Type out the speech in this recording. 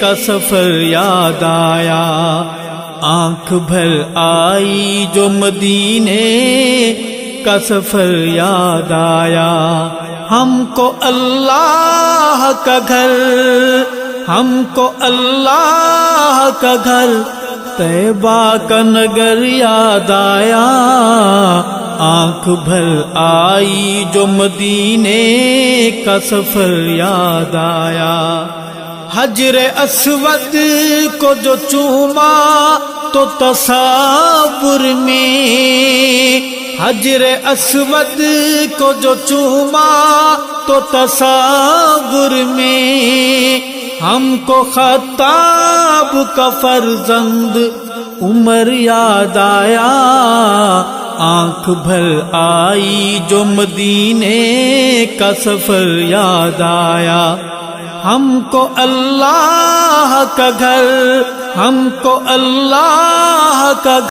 کا سفر یاد آیا، آنکھ بھر آئی جو مدینے کا سفر یاد آیا۔ ہم کو اللہ کا گھر، ہم کو اللہ کا گھر، طیبہ کا نگر یاد آیا، آنکھ بھر آئی جو مدینے کا سفر یاد آیا۔ حجر اسود کو جو چوما تو تصور میں، حجر اسود کو جو چوما تو تصور میں، ہم کو خطاب کا فرزند عمر یاد آیا، آنکھ بھر آئی جو مدینے کا سفر یاد آیا۔ ہم کو اللہ کا گھر، ہم کو اللہ کا گھر